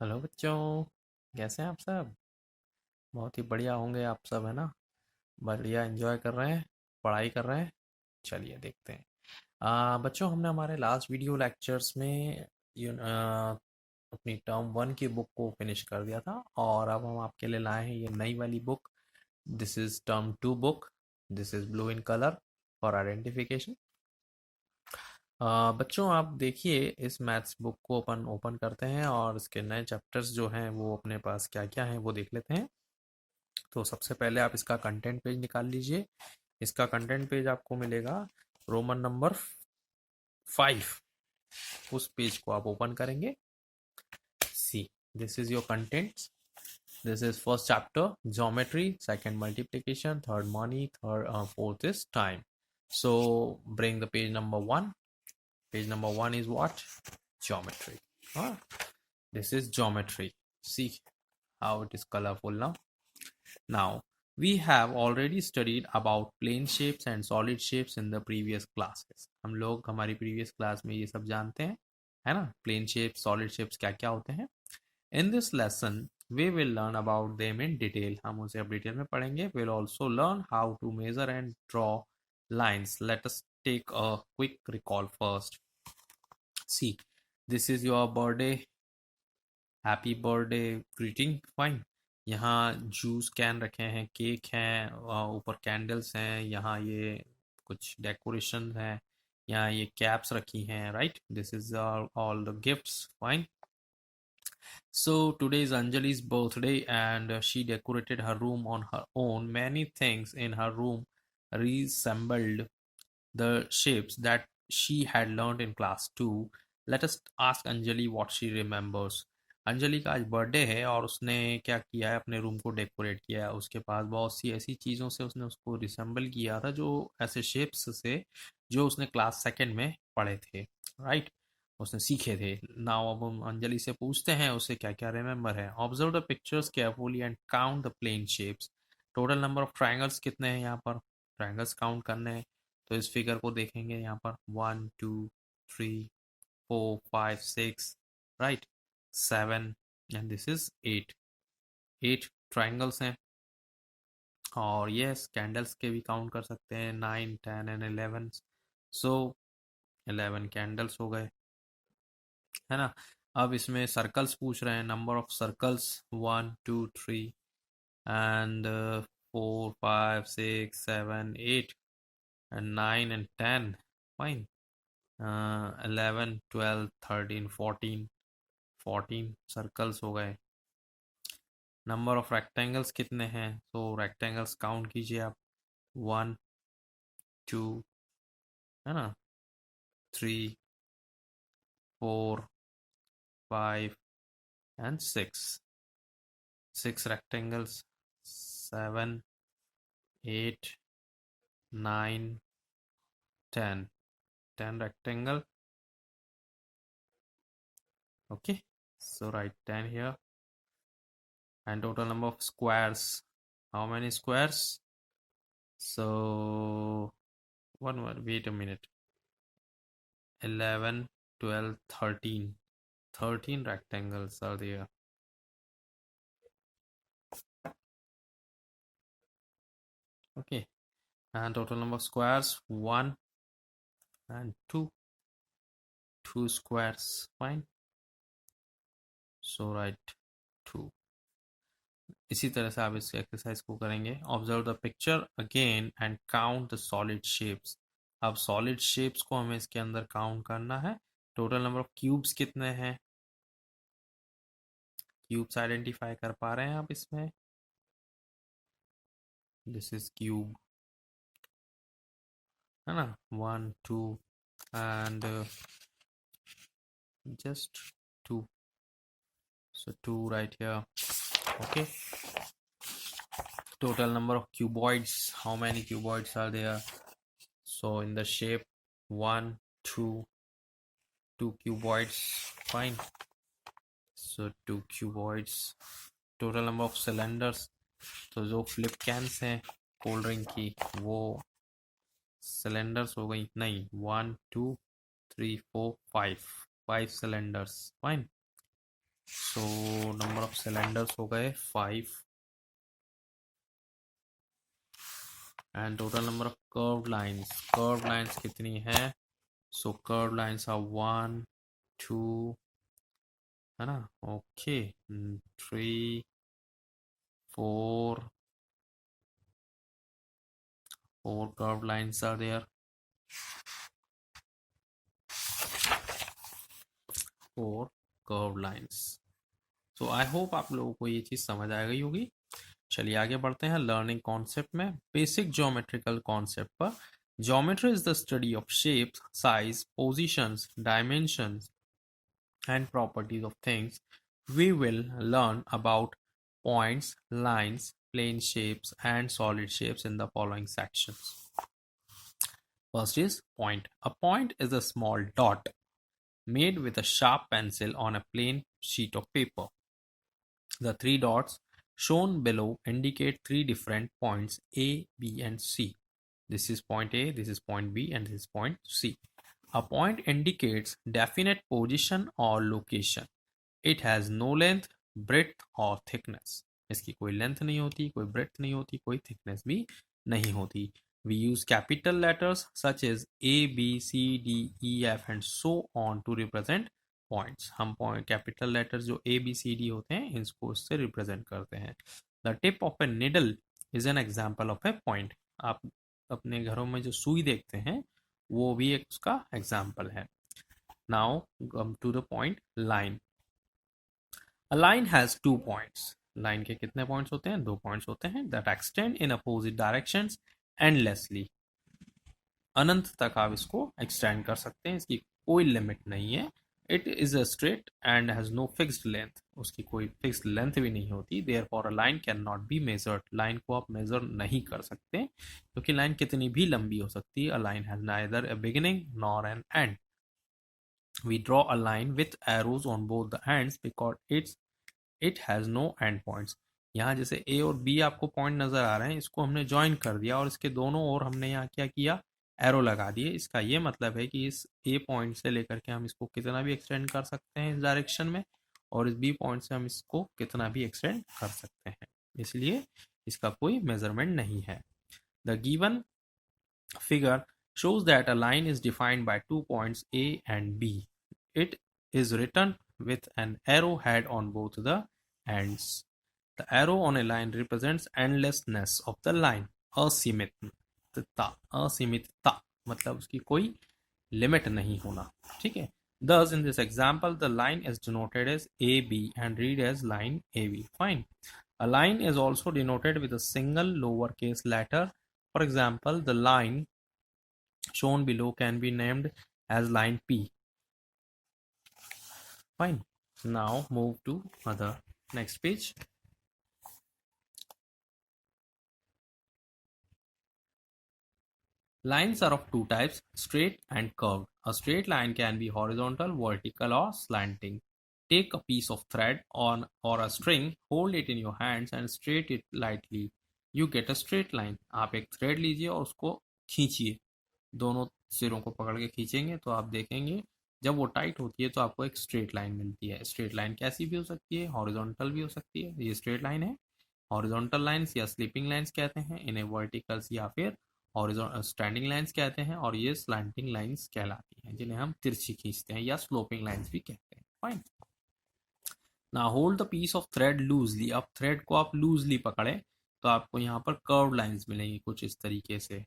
Hello बच्चों। कैसे हैं आप सब? बहुत ही बढ़िया होंगे आप सब, है ना? बढ़िया एंजॉय कर रहे हैं, पढ़ाई कर रहे हैं। चलिए देखते हैं। बच्चों, हमने हमारे लास्ट वीडियो लेक्चर्स में अपनी टर्म वन की बुक को फिनिश कर दिया था, और अब हम आपके लिए लाए हैं ये नई वाली book. This is term two book. This is blue in colour for identification. बच्चों, आप देखिए, इस मैथ्स बुक को अपन ओपन करते हैं और इसके नए चैप्टर्स जो हैं वो अपने पास क्या क्या हैं वो देख लेते हैं। तो सबसे पहले आप इसका कंटेंट पेज निकाल लीजिए। इसका कंटेंट पेज आपको मिलेगा रोमन नंबर 5। उस पेज को आप ओपन करेंगे। See, this is your contents. This is first chapter geometry, second multiplication, third money, third fourth is time. So bring the page number 1. Page number 1 is what? Geometry. Huh? This is geometry. See how it is colorful now. Now, we have already studied about plane shapes and solid shapes in the previous classes. हम लोग हमारी previous class में ये सब जानते हैं, है ना? Plane shapes, solid shapes क्या क्या होते हैं? In this lesson, we will learn about them in detail. हम उसे अब डिटेल में पढ़ेंगे. We'll also learn how to measure and draw lines. Let us take a quick recall first. See, this is your birthday. Happy birthday greeting, fine. यहाँ juice can रखे हैं, cake हैं, ऊपर कैंडल्स हैं, यहाँ ये कुछ डेकोरेशन है, यहाँ ये कैप्स रखी हैं, right? This is all the gifts, fine. So today is Anjali's birthday and she decorated her room on her own. Many things in her room resembled the shapes that she had learned in class 2. Let us ask Anjali what she remembers. Anjali का आज birthday है और उसने क्या किया है, अपने room को डेकोरेट किया है। उसके पास बहुत सी ऐसी चीज़ों से उसने उसको रिसेंबल किया था, जो ऐसे शेप्स से जो उसने क्लास सेकंड में पढ़े थे, राइट? उसने सीखे थे। नाउ अब हम अंजलि से पूछते हैं उसे क्या क्या रिमेंबर है। Observe the pictures carefully and count the plane shapes. Total number of triangles कितने हैं यहाँ पर? ट्राइंगल्स काउंट करने हैं, तो इस फिगर को देखेंगे यहाँ पर 1 2 3 4 5 6, right? 7 and this is 8। 8 triangles हैं। और यस, कैंडल्स के भी काउंट कर सकते हैं, 9 10 एंड 11। सो 11 कैंडल्स हो गए, है ना? अब इसमें सर्कल्स पूछ रहे हैं, number of circles 1 2 3 and 4 5 6 7 8 and 9 and 10, fine. 11 12 13 14, 14 circles हो गए। नंबर ऑफ रेक्टेंगल्स कितने हैं? तो रेक्टेंगल्स काउंट कीजिए आप। 1 2, है ना, 3 4 5 and 6। 6 rectangles, 7 8 9 10। 10 rectangle. Okay, so write 10 here. And total number of squares, how many squares? So wait a minute. 11 12 13, 13 rectangles are there. Okay, and total number of squares 1 and 2, 2 squares, fine. So write 2. इसी तरह से आप इस exercise को करेंगे। Observe the picture again and count the solid shapes. अब solid shapes को हमें इसके अंदर काउंट करना है। टोटल नंबर ऑफ क्यूब्स कितने हैं? क्यूब्स आइडेंटिफाई कर पा रहे हैं आप इसमें? दिस इज क्यूब, है ना? 1 2 and just 2, so 2 right here. Okay, total number of cuboids, how many cuboids are there? So in the shape 1 2, 2 cuboids, fine. So 2 cuboids. Total number of cylinders, तो जो फ्लिप कैंस हैं cold drink की, वो cylinders हो गई, नहीं, 1 2 3 4 5, 5 cylinders, fine. So number of cylinders हो गए 5 and total number of curve lines कितनी है? सो कर्व लाइंस आर 1 2 है ना, okay, 3 4 curved lines are there, 4 curved lines. So I hope आप लोगों को ये चीज़ समझ आ गई होगी। चलिए आगे बढ़ते हैं लर्निंग कॉन्सेप्ट में, बेसिक ज्योमेट्रिकल कॉन्सेप्ट पर। Geometry is the study of shapes, size, positions, dimensions and properties of things. We will learn about points, lines, plane shapes and solid shapes in the following sections. First is point. A point is a small dot made with a sharp pencil on a plain sheet of paper. The three dots shown below indicate three different points A, B and C. This is point A, this is point B and this is point C. A point indicates definite position or location. It has no length, breadth or thickness. इसकी कोई length नहीं होती, कोई breath नहीं होती, कोई thickness भी नहीं होती. We use capital letters such as A, B, C, D, E, F and so on to represent points. हम point capital letters जो A, B, C, D होते हैं इसको इससे represent करते हैं. The tip of a needle is an example of a point. आप अपने घरों में जो सुई देखते हैं वो भी एक उसका example है. Now come to the point line. A line has 2 points. Line के कितने पॉइंट्स होते हैं? 2 पॉइंट्स होते हैं. That extend in opposite directions endlessly. अनंत तक आप इसको एक्सटेंड कर सकते हैं, इसकी कोई लिमिट नहीं है. It is a straight and has no fixed length. उसकी कोई फिक्स्ड लेंथ भी नहीं होती. Therefore a line can not be measured. Line को आप मेजर नहीं कर सकते क्योंकि लाइन कितनी भी लंबी हो सकती है. A line has neither a beginning nor an end. We draw a line with arrows on both the ends because it has no end points. यहाँ जैसे A और B आपको पॉइंट नजर आ रहे हैं, इसको हमने ज्वाइन कर दिया और इसके दोनों ओर हमने यहाँ क्या किया? एरो लगा दिए. इसका ये मतलब है कि इस A पॉइंट से लेकर के हम इसको कितना भी एक्सटेंड कर सकते हैं इस डायरेक्शन में, और इस B पॉइंट से हम इसको कितना भी एक्सटेंड कर सकते हैं. इसलिए इसका कोई मेजरमेंट नहीं है. The given figure shows that a line is defined by 2 points A and B. It is written with an arrowhead on both the ends. The arrow on a line represents endlessness of the line. असीमितता मतलब उसकी कोई limit नहीं होना. ठीक है. Thus, in this example, the line is denoted as AB and read as line AB. Fine. A line is also denoted with a single lowercase letter. For example, the line shown below can be named as line P. Fine. Now move to other next page. Lines are of two types, straight and curved. A straight line can be horizontal, vertical or slanting. Take a piece of thread or a string, hold it in your hands and straight it lightly. You get a straight line. आप एक thread लीजिए और उसको खींचिए. दोनों सिरों को पकड़ के खींचेंगे तो आप देखेंगे जब वो टाइट होती है तो आपको एक स्ट्रेट लाइन मिलती है. स्ट्रेट लाइन कैसी भी हो सकती है, हॉरिजॉन्टल भी हो सकती है. ये स्ट्रेट लाइन है. हॉरिजॉन्टल लाइंस या स्लीपिंग लाइंस कहते हैं, इन्हें वर्टिकल्स या फिर स्टैंडिंग लाइंस कहते हैं, और ये स्लैंटिंग लाइंस कहलाती हैं जिन्हें हम तिरछी खींचते हैं या स्लोपिंग लाइंस भी कहते हैं. Fine. Now hold the piece of thread loosely. अब थ्रेड को आप लूजली पकड़े तो आपको यहाँ पर कर्व लाइंस मिलेंगी. कुछ इस तरीके से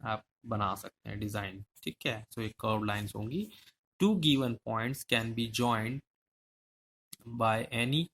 आप बना सकते हैं डिजाइन. ठीक है. सो ये कर्व लाइंस होंगी. Two given points can be joined by any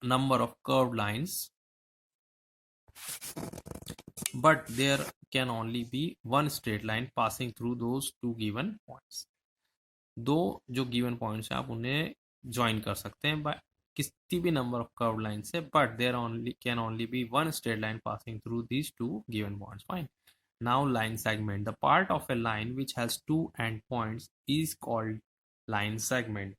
number of curved lines, but there can only be one straight line passing through those two given points. दो जो गिवन पॉइंट्स हैं आप उन्हें join कर सकते हैं by किसी भी नंबर ऑफ कर्व लाइन से, but there only can only be one straight line passing through these two given points. Fine. Now line segment. The part of a line which has two end points is called line segment.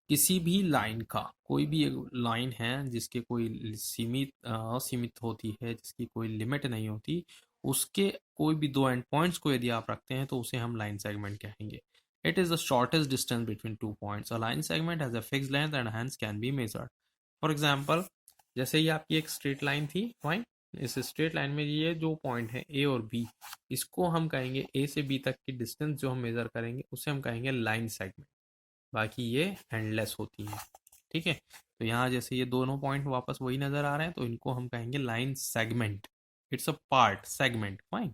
किसी भी line का, कोई भी एक line है जिसके कोई सीमित असीमित होती है, जिसकी कोई लिमिट नहीं होती, उसके कोई भी दो एंड पॉइंट्स को यदि आप रखते हैं तो उसे हम लाइन सेगमेंट कहेंगे. It is the shortest distance between 2 points. A line segment has a fixed length and hence can be measured. For example, जैसे ये आपकी एक स्ट्रेट लाइन थी, फाइन. इस स्ट्रेट लाइन में ये जो पॉइंट है ए और बी, इसको हम कहेंगे ए से बी तक की डिस्टेंस जो हम मेजर करेंगे उसे हम कहेंगे लाइन सेगमेंट. बाकी ये एंडलेस होती है. ठीक है, तो यहाँ जैसे ये दोनों पॉइंट वापस वही नजर आ रहे हैं तो इनको हम कहेंगे line segment. It's a part segment. Fine.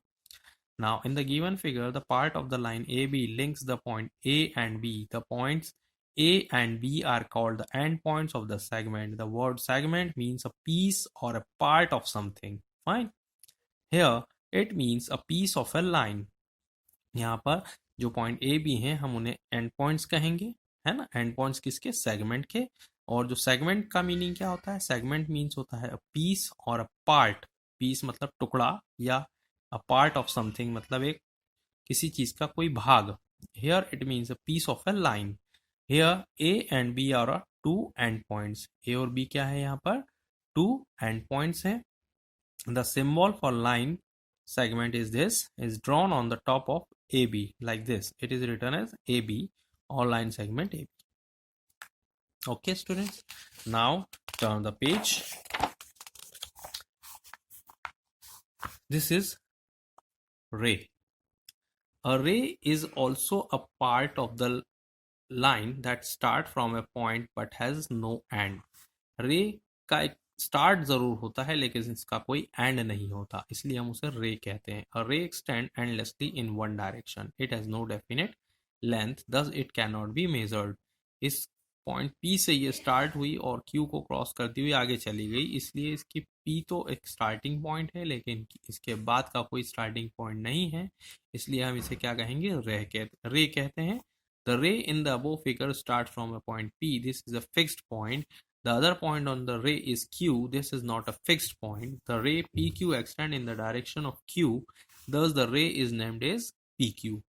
Now, in the given figure, the part of the line AB links the point A and B. The points A and B are called the endpoints of the segment. The word segment means a piece or a part of something. Fine. Here, it means a piece of a line. यहाँ पर जो point A B हैं हम उन्हें and points कहेंगे, है ना. And points किसके? सेगमेंट के. और जो सेगमेंट का मीनिंग क्या होता है? सेगमेंट मीन्स होता है अ पीस और अ पार्ट. पीस मतलब टुकड़ा, या अ पार्ट ऑफ समथिंग मतलब एक किसी चीज का कोई भाग. Here it means a piece of a line. Here A and B are two end points. A और बी क्या है यहाँ पर? टू एंड पॉइंट्स हैं. The symbol for line segment is drawn on the top of AB like this. It is written as AB or line segment AB. Okay, students. Now turn the page. This is ray. A ray is also a part of the line that start from a point but has no end. रे का एक start जरूर होता है लेकिन इसका कोई and नहीं होता, इसलिए हम उसे रे कहते हैं. A ray extend endlessly in one direction. It has no definite length, thus it can not be measured. इस पॉइंट पी से ये स्टार्ट हुई और क्यू को क्रॉस करती हुई आगे चली गई, इसलिए इसकी पी तो एक स्टार्टिंग पॉइंट है लेकिन इसके बाद का कोई स्टार्टिंग पॉइंट नहीं है, इसलिए हम इसे क्या कहेंगे? रे कहते हैं. The ray in the above figure starts from a point P. This is a fixed point. The other point on the ray is Q. This is not a fixed point. The ray PQ extends in the direction of Q. Thus, the ray is named as PQ.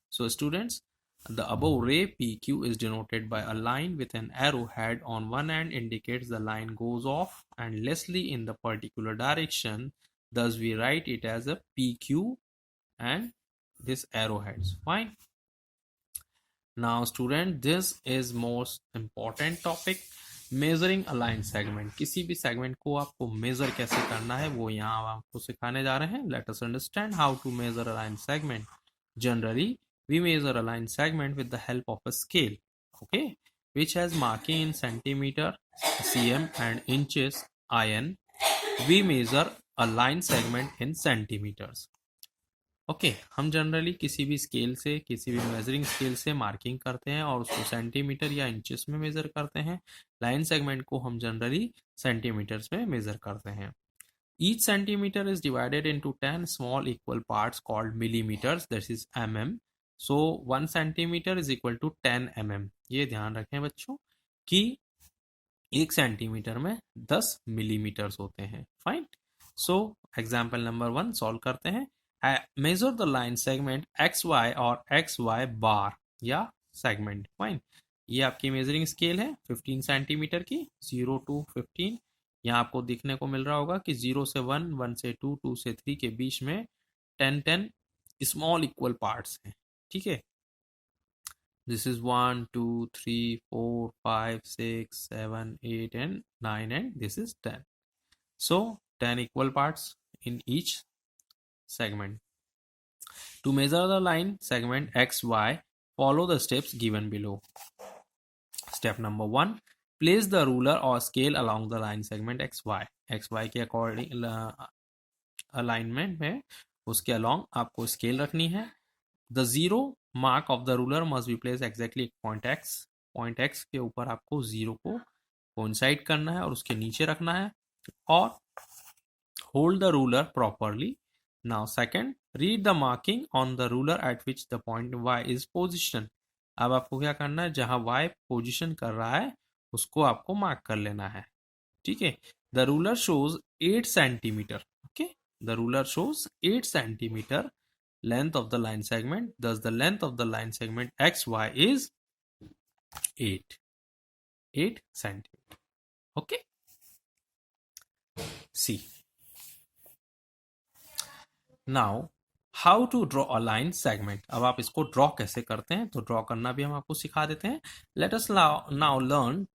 So, students, the above ray PQ is denoted by a line with an arrowhead on one end indicates the line goes off endlessly in the particular direction. Thus, we write it as a PQ and this arrowheads. Fine. Now student, this is most important topic, measuring a line segment. किसी भी segment को आपको measure कैसे करना है वो यहाँ आपको सिखाने जा रहे हैं. Let us understand how to measure a line segment. Generally, we measure a line segment with the help of a scale, okay, which has marking in centimeter, cm and inches, in. We measure a line segment in centimeters. Okay हम generally किसी भी scale से, किसी भी measuring scale से marking करते हैं और उसको सेंटीमीटर या इंचेस में मेजर करते हैं. लाइन सेगमेंट को हम जनरली सेंटीमीटर्स में मेजर करते हैं. Each centimetre is divided into 10 small equal parts called millimetres, that is mm. So 1 centimetre is equal to 10 mm. ये ध्यान रखें बच्चों कि 1 सेंटीमीटर में 10 मिलीमीटर्स होते हैं. Fine. So example number 1 solve करते हैं. measure the line segment XY और XY bar या segment. फाइन. ये आपकी मेजरिंग स्केल है 15 सेंटीमीटर की, 0 to 15. यहाँ आपको दिखने को मिल रहा होगा कि 0 से 1, 1 से 2, 2 से 3 के बीच में 10 स्मॉल इक्वल पार्ट्स हैं. ठीक है. This is 1, 2, 3, 4, 5, 6, 7, 8 and 9 and this is 10. So 10 equal parts in each segment. To measure the line segment XY, follow the steps given below. Step number 1. Place the ruler or scale along the line segment XY. XY के according alignment में उसके along आपको scale रखनी है. The zero mark of the ruler must be placed exactly at point X. Point X के ऊपर आपको zero को coincide करना है और उसके नीचे रखना है और hold the ruler properly. Now second, read the marking on the ruler at which the point Y is positioned. अब आपको क्या करना है, जहां Y पोजीशन कर रहा है उसको आपको मार्क कर लेना है. ठीक है. The ruler shows 8 centimeter. Okay. The ruler shows 8 centimeter length of the line segment. Thus the length of the line segment XY is 8 centimeter. Okay. See. Now how to draw a line segment. अब आप इसको draw कैसे करते हैं, तो draw करना भी हम आपको सिखा देते हैं। Let us now learn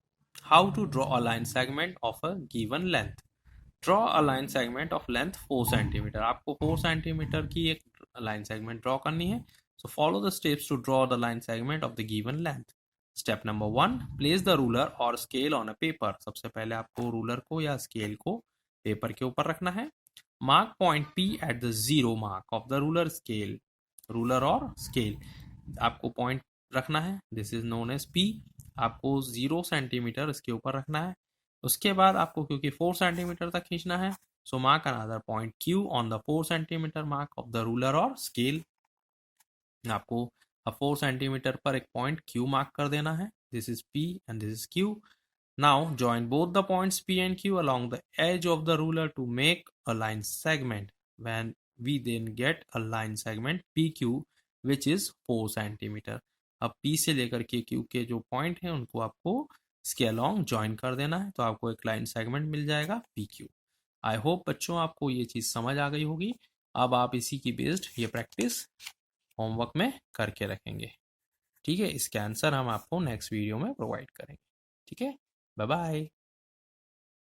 how to draw a line segment of a given length. Draw a line segment of length 4 centimetre. आपको 4 सेंटीमीटर की एक लाइन सेगमेंट ड्रॉ करनी है। So follow the steps to draw the line segment of the given length. Step number 1, place the ruler और scale on a paper. सबसे पहले आपको ruler को या स्केल को पेपर के ऊपर रखना है। Mark point P at the zero mark of the ruler scale. Ruler और स्केल आपको पॉइंट रखना है, this is known as P। आपको 0 सेंटीमीटर इसके ऊपर रखना है। उसके बाद आपको क्योंकि 4 सेंटीमीटर तक खींचना है, so mark another point Q on the 4 centimetre mark of the ruler और स्केल। आपको 4 सेंटीमीटर पर एक पॉइंट Q मार्क कर देना है, this is P and this is Q। Now join both the points P and Q along the edge of the ruler to make a line segment. When we then get a line segment PQ which is 4 centimeter. अब P से लेकर के Q के जो point हैं उनको आपको इसके अलॉन्ग ज्वाइन कर देना है, तो आपको एक लाइन सेगमेंट मिल जाएगा PQ। आई होप बच्चों आपको ये चीज़ समझ आ गई होगी। अब आप इसी की बेस्ड ये प्रैक्टिस होमवर्क में करके रखेंगे। ठीक है, इसके आंसर हम आपको नेक्स्ट वीडियो में प्रोवाइड करेंगे। ठीक है, बाय बाय।